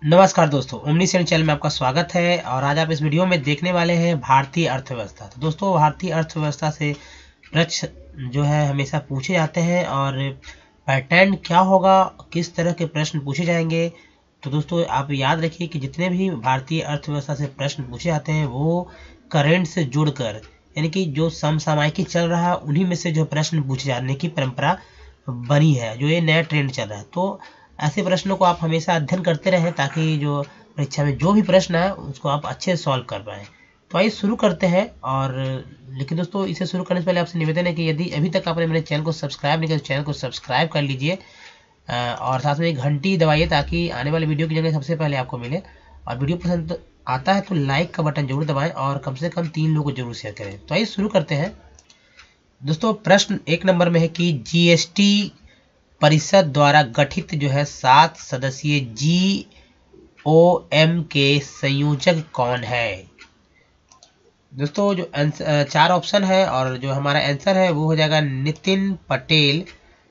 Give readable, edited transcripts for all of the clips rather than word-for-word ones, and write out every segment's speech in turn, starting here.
नमस्कार दोस्तों, omniscient channel में आपका स्वागत है। और आज आप इस वीडियो में देखने वाले हैं भारतीय अर्थव्यवस्था। तो दोस्तों, भारतीय अर्थव्यवस्था से प्रश्न जो है हमेशा पूछे जाते हैं और पैटर्न क्या होगा, किस तरह के प्रश्न पूछे जाएंगे। तो दोस्तों, आप याद रखिए कि जितने भी भारतीय अर्थव्यवस्था से प्रश्न पूछे जाते हैं वो करंट से जुड़कर, यानी कि जो समसामयिक चल रहा है उन्हीं में से जो प्रश्न पूछे जाने की परंपरा बनी है, जो ये नया ट्रेंड चल रहा है। तो ऐसे प्रश्नों को आप हमेशा अध्ययन करते रहें ताकि जो परीक्षा में जो भी प्रश्न है उसको आप अच्छे से सॉल्व कर पाएँ। तो आइए शुरू करते हैं। और लेकिन दोस्तों, इसे शुरू करने से पहले आपसे निवेदन है कि यदि अभी तक आपने मेरे चैनल को सब्सक्राइब नहीं किया तो चैनल को सब्सक्राइब कर लीजिए और साथ में एक घंटी दबाइए ताकि आने वाली वीडियो की जगह सबसे पहले आपको मिले। और वीडियो पसंद आता है तो लाइक का बटन जरूर दबाएं और कम से कम 3 लोगों को जरूर शेयर करें। तो आइए शुरू करते हैं। दोस्तों, प्रश्न 1 नंबर में है कि जीएसटी परिषद द्वारा गठित जो है 7 सदस्यीय GOM के संयोजक कौन है। दोस्तों, जो 4 ऑप्शन है और जो हमारा आंसर है वो हो जाएगा नितिन पटेल,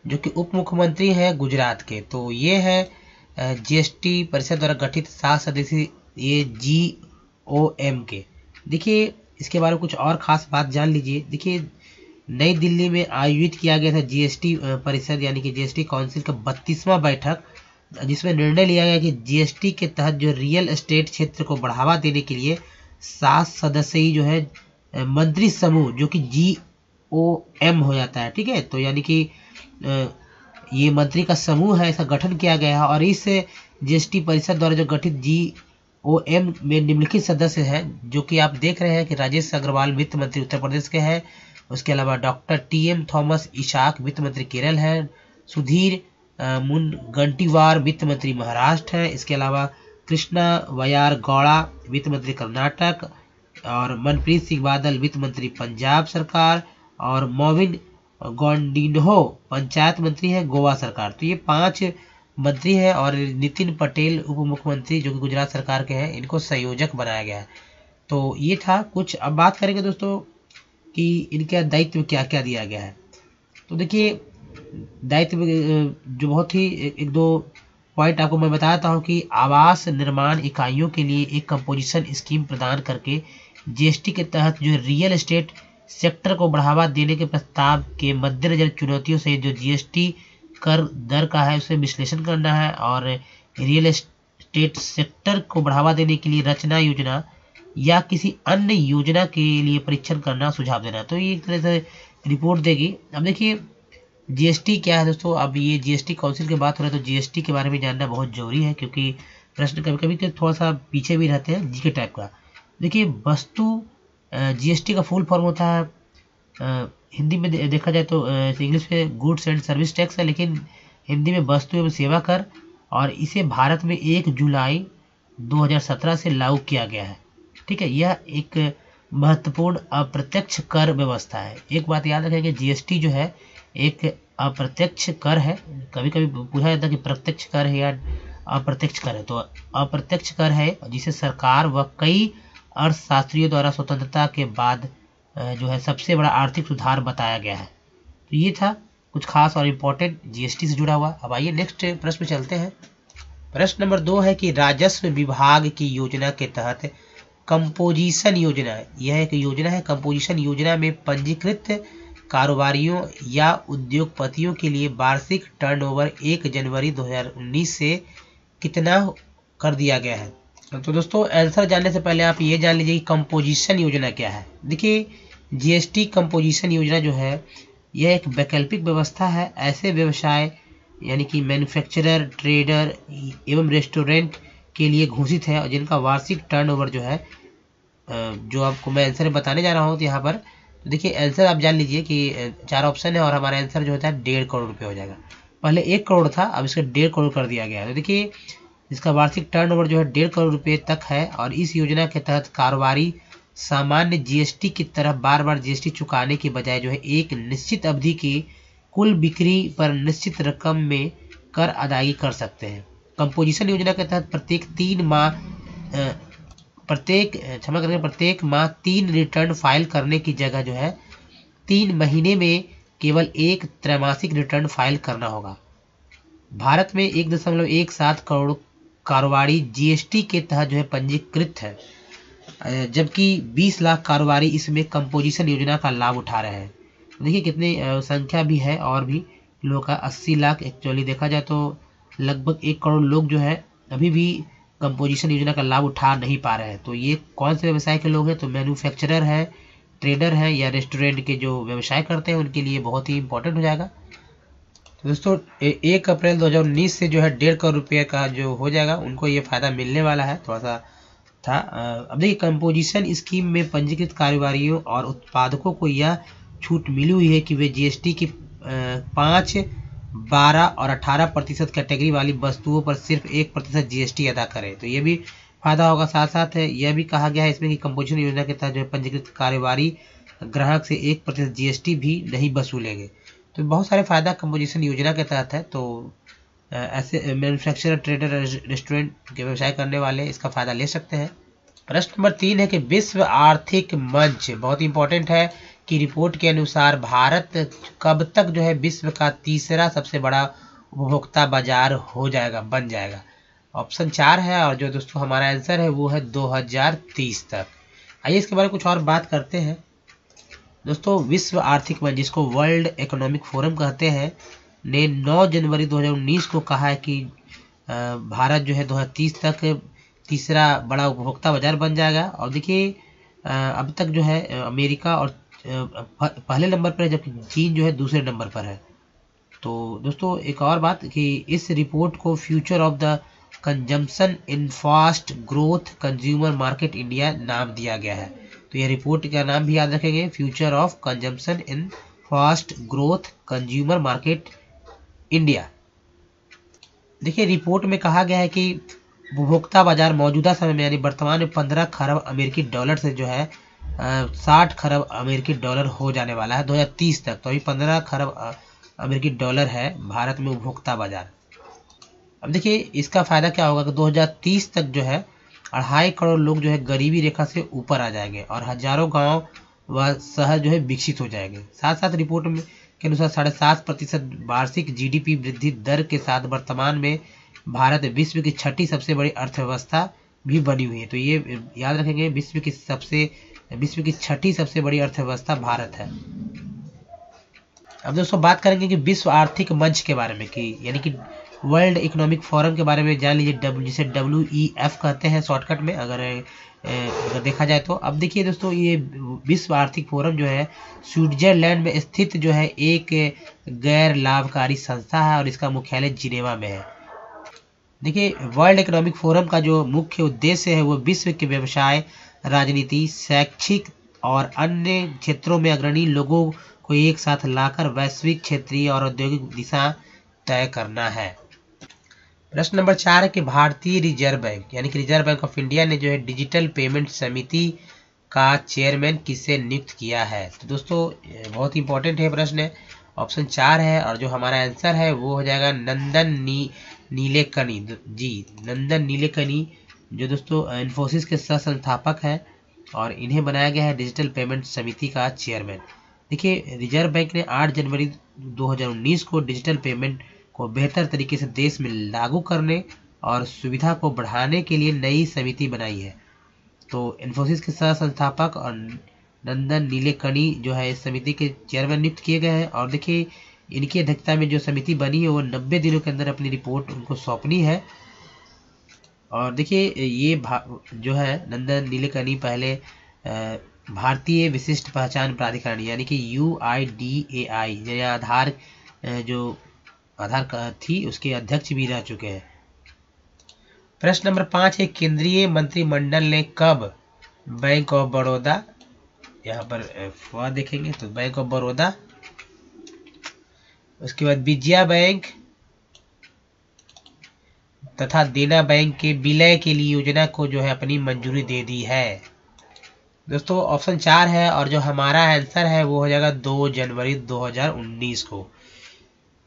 जो कि उप मुख्यमंत्री हैं गुजरात के। तो ये है जीएसटी परिषद द्वारा गठित 7 सदस्यीय ये GOM के। देखिए, इसके बारे में कुछ और खास बात जान लीजिए। देखिए, नई दिल्ली में आयोजित किया गया था जीएसटी परिषद यानी कि जीएसटी काउंसिल का 32वां बैठक, जिसमें निर्णय लिया गया कि जीएसटी के तहत जो रियल एस्टेट क्षेत्र को बढ़ावा देने के लिए 7 सदस्यीय जो है मंत्री समूह, जो कि GOM हो जाता है, ठीक है। तो यानी कि ये मंत्री का समूह है, इसका गठन किया गया है। और इस जीएसटी परिषद द्वारा जो गठित GOM में निम्नलिखित सदस्य हैं, जो कि आप देख रहे हैं कि राजेश अग्रवाल वित्त मंत्री उत्तर प्रदेश के हैं। उसके अलावा डॉक्टर TM थॉमस इशाक वित्त मंत्री केरल हैं। सुधीर मुनगंटीवार वित्त मंत्री महाराष्ट्र हैं। इसके अलावा कृष्णा वयार गौड़ा वित्त मंत्री कर्नाटक, और मनप्रीत सिंह बादल वित्त मंत्री पंजाब सरकार, और मोविन गोंडिन्हो पंचायत मंत्री हैं गोवा सरकार। तो ये 5 मंत्री हैं और नितिन पटेल उप मुख्यमंत्री जो कि गुजरात सरकार के हैं, इनको संयोजक बनाया गया है। तो ये था कुछ। अब बात करेंगे दोस्तों कि इनका दायित्व क्या क्या दिया गया है। तो देखिए, दायित्व जो बहुत ही एक दो पॉइंट आपको मैं बताता हूँ कि आवास निर्माण इकाइयों के लिए एक कंपोजिशन स्कीम प्रदान करके जीएसटी के तहत जो रियल एस्टेट सेक्टर को बढ़ावा देने के प्रस्ताव के मद्देनजर चुनौतियों से जो जीएसटी कर दर का है उसे विश्लेषण करना है, और रियल एस्टेट सेक्टर को बढ़ावा देने के लिए रचना योजना या किसी अन्य योजना के लिए परीक्षण करना, सुझाव देना। तो ये एक तरह से रिपोर्ट देगी। अब देखिए, जीएसटी क्या है दोस्तों। अब ये जीएसटी काउंसिल की बात हो रही है तो जीएसटी के बारे में जानना बहुत जरूरी है, क्योंकि प्रश्न कभी कभी तो थोड़ा सा पीछे भी रहते हैं जीके टाइप का। देखिए, वस्तु जीएसटी का फुल फॉर्म होता है, हिंदी में देखा जाए तो इंग्लिश में गुड्स एंड सर्विस टैक्स है, लेकिन हिंदी में वस्तु एवं सेवा कर। और इसे भारत में 1 जुलाई 2017 से लागू किया गया है, ठीक है। यह एक महत्वपूर्ण अप्रत्यक्ष कर व्यवस्था है। एक बात याद रखें कि जीएसटी जो है एक अप्रत्यक्ष कर है। कभी कभी पूछा जाता है कि प्रत्यक्ष कर है या अप्रत्यक्ष कर है। तो अप्रत्यक्ष कर है जिसे सरकार व कई अर्थशास्त्रियों द्वारा स्वतंत्रता के बाद जो है सबसे बड़ा आर्थिक सुधार बताया गया है। तो ये था कुछ खास और इम्पोर्टेंट जीएसटी से जुड़ा हुआ। अब आइए नेक्स्ट प्रश्न में चलते हैं। प्रश्न नंबर 2 है कि राजस्व विभाग की योजना के तहत कंपोजिशन योजना, यह एक योजना है। कंपोजिशन योजना में पंजीकृत कारोबारियों या उद्योगपतियों के लिए वार्षिक टर्नओवर 1 जनवरी 2019 से कितना कर दिया गया है। तो दोस्तों, आंसर जानने से पहले आप ये जान लीजिए कि कंपोजिशन योजना क्या है। देखिए, जीएसटी कंपोजिशन योजना जो है यह एक वैकल्पिक व्यवस्था है। ऐसे व्यवसाय यानी कि मैन्युफैक्चरर, ट्रेडर एवं रेस्टोरेंट के लिए घोषित है, और जिनका वार्षिक टर्नओवर जो है जो आपको मैं आंसर बताने जा रहा हूँ। तो यहाँ पर तो देखिए, आंसर आप जान लीजिए कि 4 ऑप्शन है और हमारा आंसर जो होता है 1.5 करोड़ रुपये हो जाएगा। पहले 1 करोड़ था, अब इसका 1.5 करोड़ कर दिया गया है। तो देखिए, इसका वार्षिक टर्नओवर जो है 1.5 करोड़ रुपये तक है। और इस योजना के तहत कारोबारी सामान्य जीएसटी की तरह बार बार जीएसटी चुकाने के बजाय जो है एक निश्चित अवधि की कुल बिक्री पर निश्चित रकम में कर अदायगी कर सकते हैं। कंपोजिशन योजना के तहत प्रत्येक माह 3 रिटर्न फाइल करने की जगह जो है 3 महीने में केवल एक त्रैमासिक रिटर्न फाइल करना होगा। भारत में 1.17 करोड़ कारोबारी जीएसटी के तहत जो है पंजीकृत है, जबकि 20 लाख कारोबारी इसमें कंपोजिशन योजना का लाभ उठा रहे हैं। देखिए कितनी संख्या भी है, और भी लोगों का 80 लाख, एक्चुअली देखा जाए तो लगभग 1 करोड़ लोग जो है अभी भी कंपोजिशन योजना का लाभ उठा नहीं पा रहे हैं। तो ये कौन से व्यवसाय के लोग हैं? तो मैन्युफैक्चरर है, ट्रेडर है, या रेस्टोरेंट के जो व्यवसाय करते हैं उनके लिए बहुत ही इंपॉर्टेंट हो जाएगा। तो दोस्तों 1 अप्रैल 2019 से जो है 1.5 करोड़ रुपये का जो हो जाएगा, उनको ये फायदा मिलने वाला है। थोड़ा सा था। अब देखिए कंपोजिशन स्कीम में पंजीकृत कारोबारियों और उत्पादकों को यह छूट मिली हुई है कि वे जीएसटी की 5, 12 और 18% कैटेगरी वाली वस्तुओं पर सिर्फ 1% जीएसटी अदा करें। तो ये भी फायदा होगा। साथ साथ यह भी कहा गया है इसमें कि कंपोजिशन योजना के तहत जो है पंजीकृत कारोबारी ग्राहक से 1% जीएसटी भी नहीं वसूलेंगे। तो बहुत सारे फायदा कंपोजिशन योजना के तहत है। तो ऐसे मैन्युफैक्चरर, ट्रेडर, रेस्टोरेंट के व्यवसाय करने वाले इसका फायदा ले सकते हैं। प्रश्न नंबर 3 है कि विश्व आर्थिक मंच, बहुत इंपॉर्टेंट है, की रिपोर्ट के अनुसार भारत कब तक जो है विश्व का तीसरा सबसे बड़ा उपभोक्ता बाजार हो जाएगा, बन जाएगा? ऑप्शन 4 है, और जो दोस्तों हमारा आंसर है वो है 2030 तक। आइए इसके बारे में कुछ और बात करते हैं। दोस्तों विश्व आर्थिक मंच, जिसको वर्ल्ड इकोनॉमिक फोरम कहते हैं, ने 9 जनवरी 2019 को कहा है कि भारत जो है 2030 तक तीसरा बड़ा उपभोक्ता बाजार बन जाएगा। और देखिए अब तक जो है अमेरिका और पहले नंबर पर है, जबकि चीन जो है दूसरे नंबर पर है। तो दोस्तों एक और बात कि इस रिपोर्ट को future of the consumption in fast growth consumer market India नाम दिया गया है। तो यह रिपोर्ट का नाम भी याद रखेंगे, future of consumption in fast growth consumer market India. देखिए रिपोर्ट में कहा गया है कि उपभोक्ता बाजार मौजूदा समय में यानी वर्तमान में 15 खरब अमेरिकी डॉलर से जो है 60 खरब अमेरिकी डॉलर हो जाने वाला है 2030 तक। तो अभी 15 खरब अमेरिकी डॉलर है भारत में उपभोक्ता बाजार। अब देखिए इसका फायदा क्या होगा कि 2030 तक जो है 2.5 करोड़ लोग जो है गरीबी रेखा से ऊपर आ जाएंगे, और हजारों गांव व शहर जो है विकसित हो जाएंगे। साथ साथ रिपोर्ट में के अनुसार 7.5% वार्षिक जीडीपी वृद्धि दर के साथ वर्तमान में भारत विश्व की 6ठी सबसे बड़ी अर्थव्यवस्था भी बनी हुई है। तो ये याद रखेंगे, विश्व की 6ठी सबसे बड़ी अर्थव्यवस्था भारत है। अब दोस्तों बात करेंगे कि विश्व आर्थिक मंच के बारे में, कि यानी कि वर्ल्ड इकोनॉमिक फोरम के बारे में जान लीजिए, जिसे WEF कहते हैं शॉर्टकट में अगर देखा जाए तो। अब देखिए दोस्तों ये विश्व आर्थिक फोरम जो है स्विट्जरलैंड में स्थित जो है एक गैर लाभकारी संस्था है, और इसका मुख्यालय जिनेवा में है। देखिए वर्ल्ड इकोनॉमिक फोरम का जो मुख्य उद्देश्य है वो विश्व के व्यवसाय, राजनीति, शैक्षिक और अन्य क्षेत्रों में अग्रणी लोगों को एक साथ लाकर वैश्विक, क्षेत्रीय और औद्योगिक दिशा तय करना है। प्रश्न नंबर 4 है कि भारतीय रिजर्व बैंक यानी कि रिजर्व बैंक ऑफ इंडिया ने जो है डिजिटल पेमेंट समिति का चेयरमैन किसे नियुक्त किया है? तो दोस्तों बहुत इंपॉर्टेंट है प्रश्न है। ऑप्शन 4 है, और जो हमारा आंसर है वो हो जाएगा नंदन नीलेकनी जी। नंदन नीलेकनी जो दोस्तों इन्फोसिस के सह संस्थापक हैं, और इन्हें बनाया गया है डिजिटल पेमेंट समिति का चेयरमैन। देखिए रिजर्व बैंक ने 8 जनवरी 2019 को डिजिटल पेमेंट को बेहतर तरीके से देश में लागू करने और सुविधा को बढ़ाने के लिए नई समिति बनाई है। तो इन्फोसिस के सह संस्थापक और नंदन नीलेकनी जो है इस समिति के चेयरमैन नियुक्त किए गए हैं। और देखिए इनकी अध्यक्षता में जो समिति बनी है वो 90 दिनों के अंदर अपनी रिपोर्ट उनको सौंपनी है। और देखिए ये जो है नंदन नीलेकनी पहले भारतीय विशिष्ट पहचान प्राधिकरण यानी कि UIDAI जो आधार थी उसके अध्यक्ष भी रह चुके हैं। प्रश्न नंबर 5 है केंद्रीय मंत्रिमंडल ने कब बैंक ऑफ बड़ौदा, यहाँ पर देखेंगे तो बैंक ऑफ बड़ौदा, उसके बाद विजया बैंक तथा देना बैंक के विलय के लिए योजना को जो है अपनी मंजूरी दे दी है? दोस्तों ऑप्शन 4 है, और जो हमारा आंसर है वो हो जाएगा 2 जनवरी 2019 को।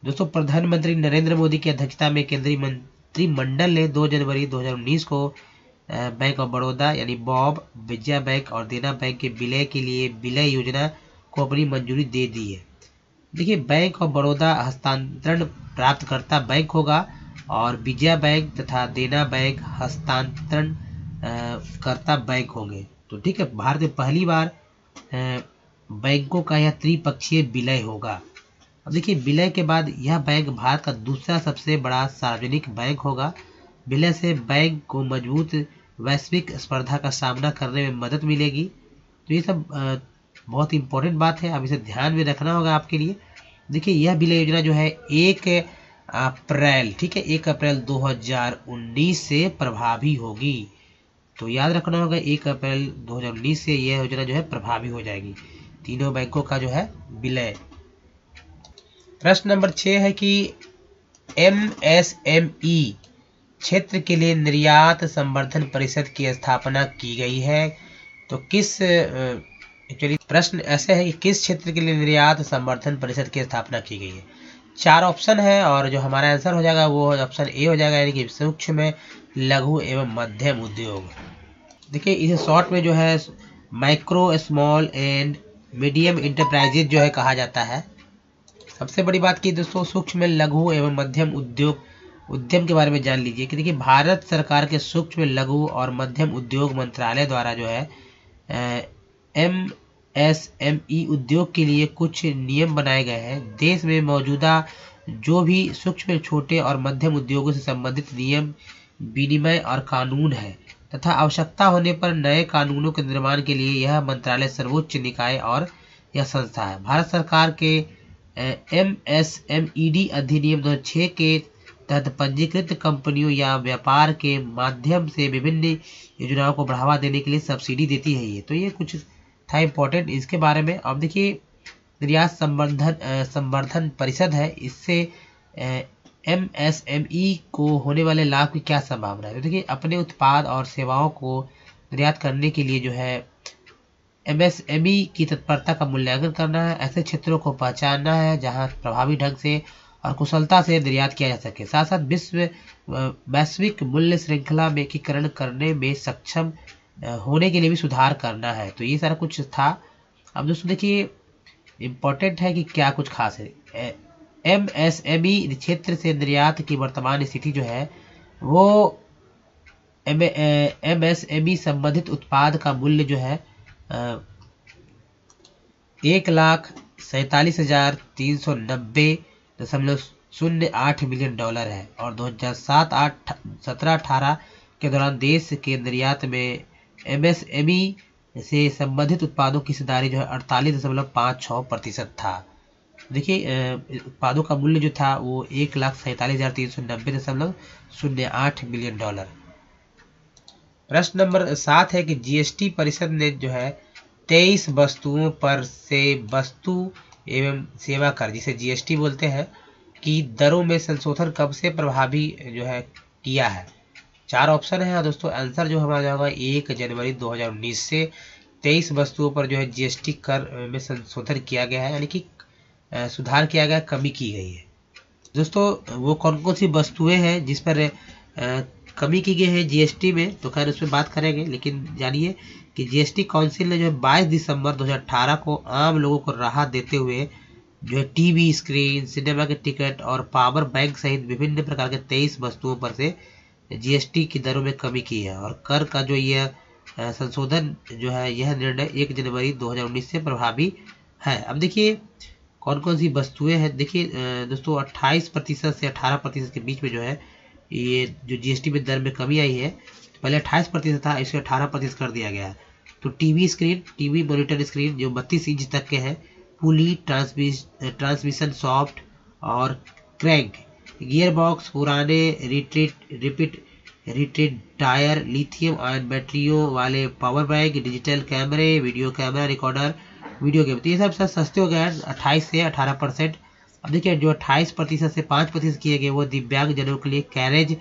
दोस्तों प्रधानमंत्री नरेंद्र मोदी की अध्यक्षता में केंद्रीय मंत्रिमंडल ने 2 जनवरी 2019 को बैंक ऑफ बड़ौदा यानी बॉब, विजया बैंक और देना बैंक के विलय के लिए विलय योजना को अपनी मंजूरी दे दी है। देखिए बैंक ऑफ बड़ौदा हस्तांतरण प्राप्तकर्ता बैंक होगा, और विजया बैंक तथा देना बैंक हस्तांतरण कर्ता बैंक होंगे। तो ठीक है, भारत में पहली बार बैंकों का यह त्रिपक्षीय विलय होगा। अब देखिए, विलय के बाद यह बैंक भारत का दूसरा सबसे बड़ा सार्वजनिक बैंक होगा। विलय से बैंक को मजबूत वैश्विक स्पर्धा का सामना करने में मदद मिलेगी। तो ये सब बहुत इंपॉर्टेंट बात है, अब इसे ध्यान में रखना होगा आपके लिए। देखिए, यह विलय योजना जो है 1 अप्रैल, ठीक है, 1 अप्रैल 2019 से प्रभावी होगी। तो याद रखना होगा 1 अप्रैल 2019 से यह योजना जो है प्रभावी हो जाएगी, तीनों बैंकों का जो है विलय। प्रश्न नंबर 6 है कि MSME क्षेत्र के लिए निर्यात संवर्धन परिषद की स्थापना की गई है। तो किस एक्चुअली प्रश्न ऐसे है कि किस क्षेत्र के लिए निर्यात संवर्धन परिषद की स्थापना की गई है। 4 ऑप्शन है और जो हमारा आंसर हो जाएगा वो ऑप्शन ए हो जाएगा, यानी कि सूक्ष्म लघु एवं मध्यम उद्योग। देखिए, इसे शॉर्ट में जो है micro small and medium enterprises जो है कहा जाता है। सबसे बड़ी बात की दोस्तों, सूक्ष्म लघु एवं मध्यम उद्यम के बारे में जान लीजिए कि देखिए, भारत सरकार के सूक्ष्म लघु और मध्यम उद्योग मंत्रालय द्वारा जो है MSME उद्योग के लिए कुछ नियम बनाए गए हैं। देश में मौजूदा जो भी सूक्ष्म, छोटे और मध्यम उद्योगों से संबंधित नियम, विनिमय और कानून है तथा आवश्यकता होने पर नए कानूनों के निर्माण के लिए यह मंत्रालय सर्वोच्च निकाय और यह संस्था है। भारत सरकार के MSMED अधिनियम 2006 के तहत पंजीकृत कंपनियों या व्यापार के माध्यम से विभिन्न योजनाओं को बढ़ावा देने के लिए सब्सिडी देती है। ये तो ये कुछ था इम्पोर्टेंट इसके बारे में। अब देखिए, निर्यात संवर्धन परिषद है, इससे MSME को होने वाले लाभ की क्या संभावना है। तो देखिए, अपने उत्पाद और सेवाओं को निर्यात करने के लिए जो है MSME की तत्परता का मूल्यांकन करना है, ऐसे क्षेत्रों को पहचानना है जहां प्रभावी ढंग से और कुशलता से निर्यात किया जा सके, साथ साथ वैश्विक मूल्य श्रृंखला में एकीकरण करने में सक्षम होने के लिए भी सुधार करना है। तो ये सारा कुछ था। अब दोस्तों देखिए, इम्पोर्टेंट है कि क्या कुछ खास है। MSME क्षेत्र से निर्यात की वर्तमान स्थिति जो है वो MSME संबंधित उत्पाद का मूल्य जो है 1,47,390.08 मिलियन डॉलर है और 2017-18 के दौरान देश के निर्यात में MSME से संबंधित उत्पादों की हिस्सेदारी जो है 48.56% था। देखिए, उत्पादों का मूल्य जो था वो 1,47,390.08 मिलियन डॉलर। प्रश्न नंबर 7 है कि GST परिषद ने जो है 23 वस्तुओं पर से वस्तु एवं सेवा कर, जिसे GST बोलते हैं, की दरों में संशोधन कब से प्रभावी जो है किया है। 4 ऑप्शन है दोस्तों। आंसर जो हमारा होगा 1 जनवरी 2019 से 23 वस्तुओं पर जो है GST कर में संशोधन किया गया है, यानी कि सुधार किया गया, कमी की गई है। दोस्तों, वो कौन कौन सी वस्तुएं हैं जिस पर कमी की गई है GST में, तो खैर उस पर बात करेंगे, लेकिन जानिए कि GST काउंसिल ने जो है 22 दिसंबर 2018 को आम लोगों को राहत देते हुए जो है टीवी स्क्रीन, सिनेमा के टिकट और पावर बैंक सहित विभिन्न प्रकार के 23 वस्तुओं पर से GST की दरों में कमी की है और कर का जो यह संशोधन जो है यह निर्णय 1 जनवरी 2019 से प्रभावी है। अब देखिए, कौन कौन सी वस्तुएं हैं। देखिए दोस्तों, 28% से 18% के बीच में जो है ये जो GST में दर में कमी आई है। पहले 28% था, इसे 18% कर दिया गया है। तो TV screen, TV monitor screen जो 32 इंच तक के हैं, पुली, ट्रांसमिशन सॉफ्ट और क्रैंक, गियर बॉक्स, पुराने रिट्रीट टायर, लिथियम आयन बैटरियों वाले पावर बैंक, डिजिटल कैमरे, video camera recorder, video game, तो ये सब सस्ते हो गए हैं 28 से 18%। अब देखिए, जो 28% से 5% किए गए वो दिव्यांग जनों के लिए कैरेज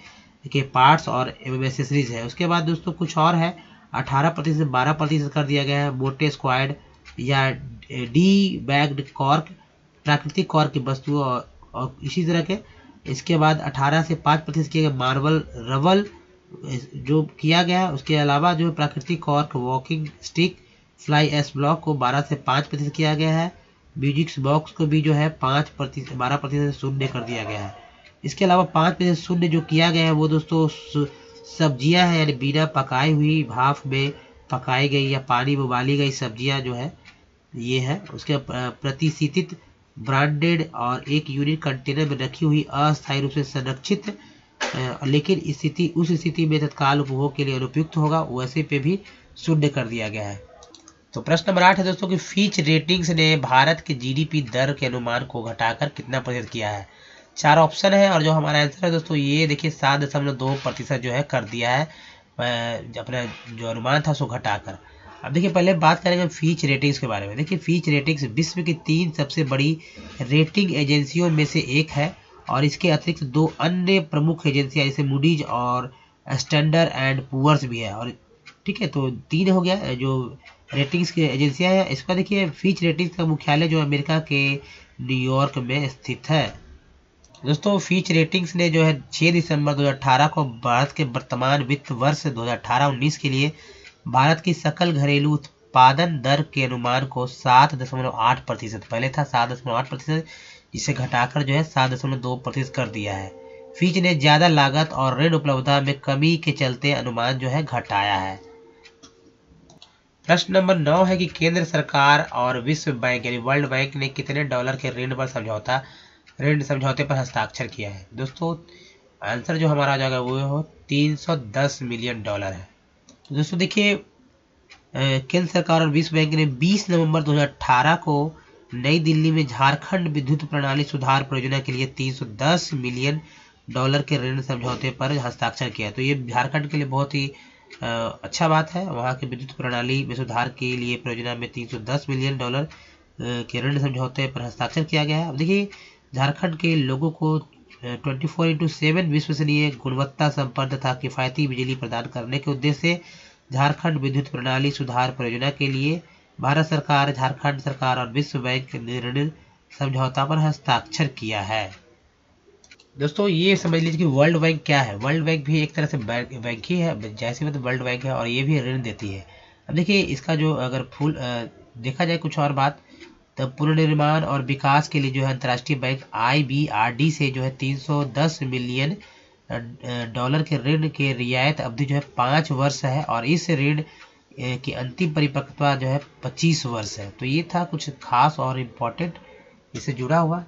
के पार्ट्स और एसेसरीज है। उसके बाद दोस्तों कुछ और है, 18% से 12% कर दिया गया है मोटे स्क्वाड या डी बैग्ड कॉर्क, प्राकृतिक कॉर्क की वस्तुओं और इसी तरह के। इसके बाद 18 से 5% किए गए मार्बल रबल जो किया गया। उसके अलावा जो प्राकृतिक cork, walking stick, fly ash block को 12 से 5% किया गया है। म्यूजिक्स बॉक्स को भी जो है 12% से शून्य कर दिया गया है। इसके अलावा 5% शून्य जो किया गया है वो दोस्तों सब्जियां हैं, यानी बिना पकाई हुई भाप में पकाई गई या पानी में उबाली गई सब्जियां जो है ये है। उसके प्रतिशीतित ब्रांडेड और 1 यूनिट कंटेनर में रखी हुई अस्थायी रूप से संरक्षित लेकिन उस स्थिति में तत्काल उपभोग के लिए अनुपयुक्त होगा, वैसे पे भी शून्य कर दिया गया है। तो प्रश्न नंबर 8 है दोस्तों कि फिच रेटिंग्स ने भारत के जीडीपी दर के अनुमान को घटाकर कितना प्रतिशत किया है। 4 ऑप्शन है और जो हमारा आंसर है दोस्तों ये देखिए 7.2% जो है कर दिया है, अपना जो अनुमान था उसको घटाकर। अब देखिए पहले बात करेंगे फिच रेटिंग्स के बारे में। देखिए फिच रेटिंग्स विश्व की 3 सबसे बड़ी रेटिंग एजेंसियों में से एक है और इसके अतिरिक्त 2 अन्य प्रमुख एजेंसियां जैसे मूडीज और स्टैंडर्ड एंड पुअर्स भी है। और ठीक है, तो 3 हो गया जो रेटिंग्स की एजेंसियां हैं। इसका देखिए फिच रेटिंग्स का मुख्यालय जो अमेरिका के न्यूयॉर्क में स्थित है। दोस्तों फिच रेटिंग्स ने जो है 6 दिसंबर 2018 को भारत के वर्तमान वित्त वर्ष 2018-19 के लिए भारत की सकल घरेलू उत्पादन दर के अनुमान को 7.8%, पहले था 7.8%, जिसे घटाकर जो है 7.2% कर दिया है। फिच ने ज्यादा लागत और ऋण उपलब्धता में कमी के चलते अनुमान जो है घटाया है। प्रश्न नंबर 9 है कि केंद्र सरकार और विश्व बैंक यानी वर्ल्ड बैंक ने कितने डॉलर के ऋण समझौते पर हस्ताक्षर किया है। दोस्तों आंसर जो हमारा आ जाएगा वो हो 310 मिलियन डॉलर है। तो दोस्तों देखिए केंद्र सरकार और विश्व बैंक ने 20 नवंबर 2018 को नई दिल्ली में झारखंड विद्युत प्रणाली सुधार परियोजना के लिए 310 मिलियन डॉलर के ऋण समझौते पर हस्ताक्षर किया। तो ये झारखंड के लिए बहुत ही अच्छा बात है। वहाँ के विद्युत प्रणाली में सुधार के लिए परियोजना में 310 मिलियन डॉलर के ऋण समझौते पर हस्ताक्षर किया गया है। अब देखिए झारखंड के लोगों को 24/7 विश्वसनीय, गुणवत्ता संपन्न तथा किफायती बिजली प्रदान करने के उद्देश्य से झारखंड विद्युत प्रणाली सुधार परियोजना के लिए भारत सरकार, झारखंड सरकार और विश्व बैंक ने ऋण समझौता पर हस्ताक्षर किया है। दोस्तों ये समझ लीजिए कि वर्ल्ड बैंक क्या है। वर्ल्ड बैंक भी एक तरह से बैंक ही है, जैसे मतलब वर्ल्ड बैंक है और ये भी ऋण देती है। अब देखिए इसका जो अगर फुल देखा जाए कुछ और बात, तो पुनर्निर्माण और विकास के लिए जो है अंतर्राष्ट्रीय बैंक IBRD से जो है 310 मिलियन डॉलर के ऋण के रियायत अवधि जो है 5 वर्ष है और इस ऋण की अंतिम परिपक्वता जो है 25 वर्ष है। तो ये था कुछ खास और इम्पोर्टेंट इससे जुड़ा हुआ।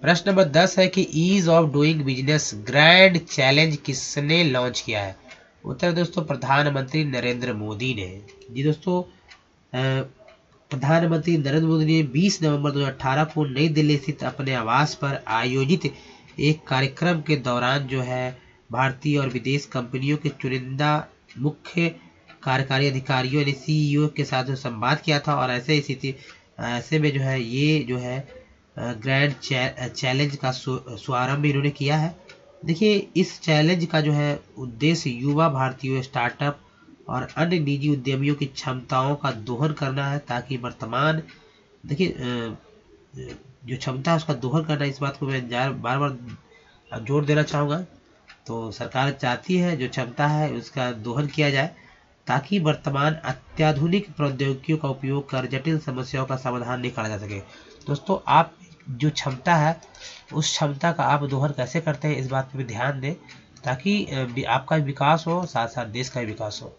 प्रश्न नंबर 10 है कि ease of doing business grand challenge किसने लॉन्च किया है। उत्तर दोस्तों प्रधानमंत्री नरेंद्र मोदी ने। जी दोस्तों प्रधानमंत्री नरेंद्र मोदी ने 20 नवंबर 2018 को नई दिल्ली स्थित अपने आवास पर आयोजित एक कार्यक्रम के दौरान जो है भारतीय और विदेश कंपनियों के चुनिंदा मुख्य कार्यकारी अधिकारियों यानी CEO के साथ संवाद किया था और ऐसे में जो है ये जो है ग्रैंड चैलेंज का शुभारंभ इन्होंने किया है। देखिए इस चैलेंज का जो है उद्देश्य युवा भारतीयों, स्टार्टअप और अन्य निजी उद्यमियों की क्षमताओं का दोहन करना है, ताकि वर्तमान देखिए जो क्षमता है उसका दोहन करना। इस बात को मैं बार बार जोर देना चाहूँगा। तो सरकार चाहती है जो क्षमता है उसका दोहन किया जाए, ताकि वर्तमान अत्याधुनिक प्रौद्योगिकियों का उपयोग कर जटिल समस्याओं का समाधान निकाला जा सके। दोस्तों आप जो क्षमता है उस क्षमता का आप दोहन कैसे करते हैं इस बात पर भी ध्यान दें, ताकि आपका विकास हो, साथ साथ देश का भी विकास हो।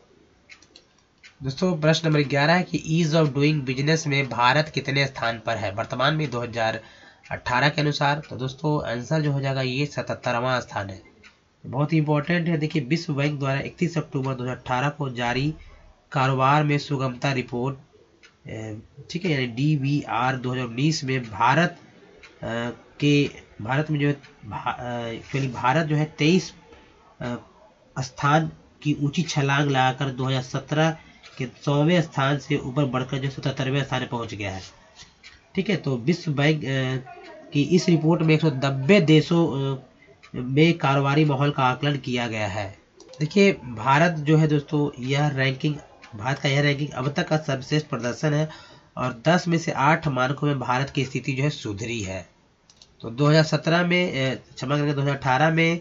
दोस्तों प्रश्न नंबर 11 है कि ईज ऑफ डूइंग बिजनेस में भारत कितने स्थान पर है वर्तमान में 2018 के अनुसार। तो दोस्तों आंसर जो हो जाएगा ये 77वां स्थान है। बहुत ही इंपॉर्टेंट है। देखिए विश्व बैंक द्वारा 31 अक्टूबर 2018 को जारी कारोबार में सुगमता रिपोर्ट, ठीक है, यानी DBR 2019 में भारत में जो है भारत जो है 23 स्थान की ऊंची छलांग लगाकर 2017 के 100वें स्थान से ऊपर बढ़कर जो 77वें स्थान पर पहुंच गया है। ठीक है, तो विश्व बैंक की इस रिपोर्ट में 190 देशों में कारोबारी माहौल का आकलन किया गया है। देखिए भारत जो है दोस्तों भारत का यह रैंकिंग अब तक का सर्वश्रेष्ठ प्रदर्शन है और 10 में से 8 मानकों में भारत की स्थिति जो है सुधरी है। तो 2017 में 2018 में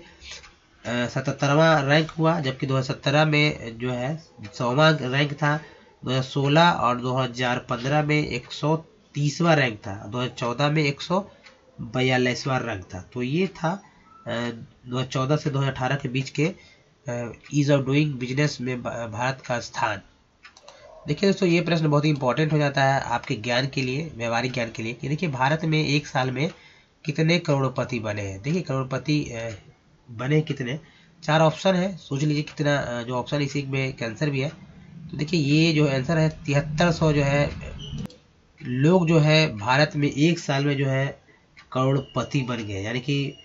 77वां रैंक हुआ, जबकि 2017 में जो है 100वां रैंक था, 2016 और 2015 में 130वां रैंक था, 2014 में 142वां रैंक था। तो ये था 2014 से 2018 के बीच के ईज ऑफ डूइंग बिजनेस में भारत का स्थान। देखिए दोस्तों, ये प्रश्न बहुत ही इंपॉर्टेंट हो जाता है आपके ज्ञान के लिए, व्यवहारिक ज्ञान के लिए, कि देखिए भारत में एक साल में कितने करोड़पति बने हैं। देखिए करोड़पति बने कितने, 4 ऑप्शन है, सोच लीजिए कितना जो ऑप्शन इसी में कैंसर भी है। तो देखिए ये जो आंसर है 7300 जो है लोग जो है भारत में एक साल में जो है करोड़पति बन गए। यानी कि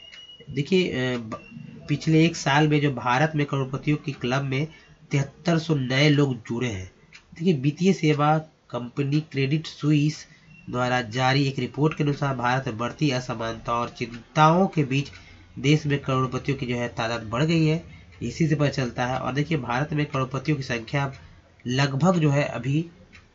देखिए पिछले एक साल में जो भारत में करोड़पतियों की क्लब में 7300 नए लोग जुड़े हैं। देखिए वित्तीय सेवा कंपनी क्रेडिट स्विस द्वारा जारी एक रिपोर्ट के अनुसार भारत में बढ़ती असमानता और चिंताओं के बीच देश में करोड़पतियों की जो है तादाद बढ़ गई है, इसी से पता चलता है। और देखिए भारत में करोड़पतियों की संख्या लगभग जो है अभी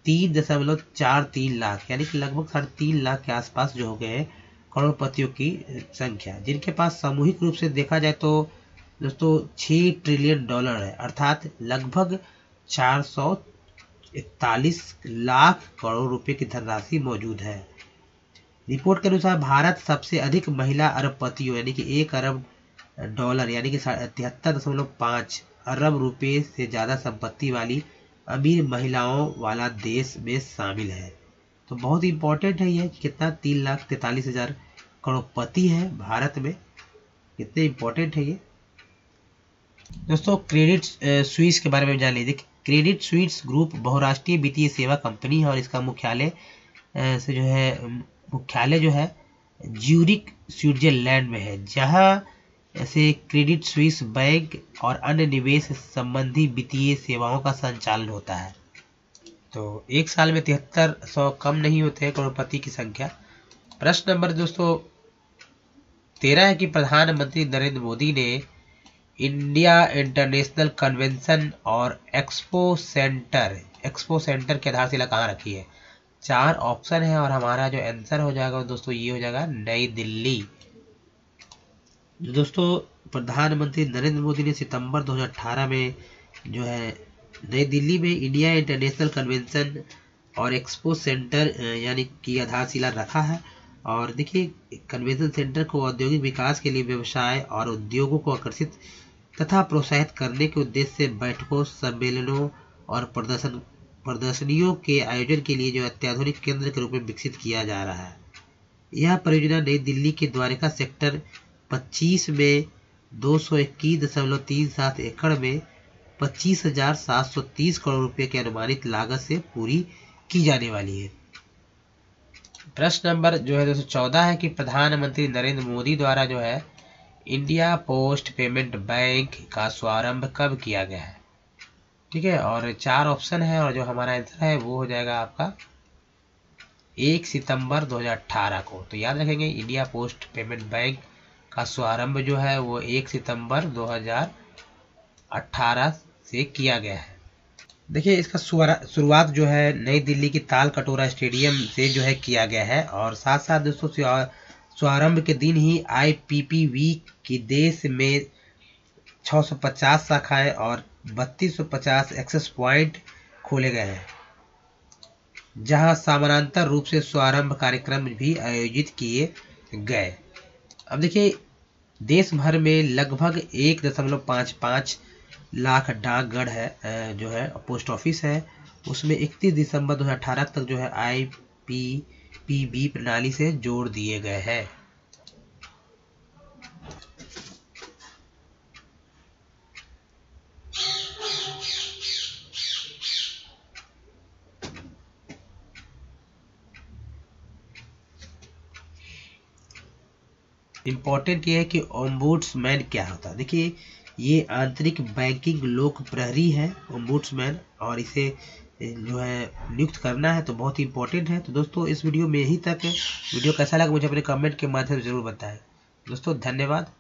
3.43 लाख, यानी कि लगभग 3.5 लाख के आसपास जो हो गए हैं करोड़पतियों की संख्या, जिनके पास सामूहिक रूप से देखा जाए तो दोस्तों $6 ट्रिलियन है, अर्थात लगभग 441 लाख करोड़ रुपए की धनराशि मौजूद है। रिपोर्ट के अनुसार भारत सबसे अधिक महिला अरबपतियों यानी कि $1 अरब यानी कि 73.5 अरब रुपए से ज़्यादा संपत्ति वाली अमीर महिलाओं वाला देश में शामिल है। तो बहुत इंपॉर्टेंट है ये, कितना 3,43,000 करोड़पति है भारत में, कितने इंपॉर्टेंट है ये दोस्तों। क्रेडिट स्विस के बारे में जान लीजिए। क्रेडिट स्विस ग्रुप बहुराष्ट्रीय वित्तीय सेवा कंपनी है और इसका मुख्यालय जो है ज्यूरिक स्विट्जरलैंड में है, जहां ऐसे क्रेडिट स्विस बैंक और अन्य निवेश संबंधी वित्तीय सेवाओं का संचालन होता है। तो एक साल में 7300 कम नहीं होते हैं करोड़पति की संख्या। प्रश्न नंबर दोस्तों 13 है कि प्रधानमंत्री नरेंद्र मोदी ने इंडिया इंटरनेशनल कन्वेंशन और एक्सपो सेंटर की आधारशिला कहाँ रखी है। 4 ऑप्शन है और हमारा जो आंसर हो जाएगा दोस्तों ये हो जाएगा नई दिल्ली। दोस्तों प्रधानमंत्री नरेंद्र मोदी ने सितंबर 2018 में जो है नई दिल्ली में इंडिया इंटरनेशनल कन्वेंशन और एक्सपो सेंटर यानी कि आधारशिला रखा है। और देखिए कन्वेंशन सेंटर को औद्योगिक विकास के लिए व्यवसाय और उद्योगों को आकर्षित तथा प्रोत्साहित करने के उद्देश्य से बैठकों, सम्मेलनों और प्रदर्शनियों के आयोजन के लिए जो अत्याधुनिक केंद्र के रूप में विकसित किया जा रहा है। यह परियोजना नई दिल्ली के द्वारका सेक्टर 25 में 221.37 एकड़ में 25,730 करोड़ रुपए की अनुमानित लागत से पूरी की जाने वाली है। प्रश्न नंबर जो है 214 है कि प्रधानमंत्री नरेंद्र मोदी द्वारा जो है इंडिया पोस्ट पेमेंट बैंक का शुभारंभ कब किया गया है। ठीक है, और 4 ऑप्शन है और जो हमारा आंसर है वो हो जाएगा आपका 1 सितंबर 2018 को। तो याद रखेंगे इंडिया पोस्ट पेमेंट बैंक का शुभारंभ जो है वो 1 सितंबर 2018 से किया गया है। देखिए इसका शुरुआत जो है नई दिल्ली की ताल कटोरा स्टेडियम से जो है किया गया है और साथ साथ दोस्तों शुभारंभ के दिन ही IPPV की देश में 650 शाखाएं और 3250 एक्सेस पॉइंट खोले गए हैं, जहां समानांतर रूप से शुभारंभ कार्यक्रम भी आयोजित किए गए। अब देखिए देश भर में लगभग 1.55 लाख डाकघर है जो है पोस्ट ऑफिस है, उसमें 31 दिसंबर 2018 तक जो है IPPV प्रणाली से जोड़ दिए गए हैं। इम्पोर्टेंट ये है कि ओम्बुड्समैन क्या होता है। देखिए ये आंतरिक बैंकिंग लोक प्रहरी है ओम्बुड्समैन, और इसे जो है नियुक्त करना है, तो बहुत ही इंपॉर्टेंट है। तो दोस्तों इस वीडियो में यही तक है। वीडियो कैसा लगा मुझे अपने कमेंट के माध्यम से जरूर बताएं। दोस्तों धन्यवाद,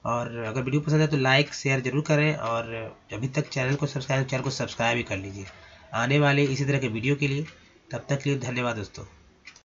और अगर वीडियो पसंद है तो लाइक शेयर जरूर करें, और अभी तक चैनल को सब्सक्राइब भी कर लीजिए आने वाले इसी तरह के वीडियो के लिए। तब तक के लिए धन्यवाद दोस्तों।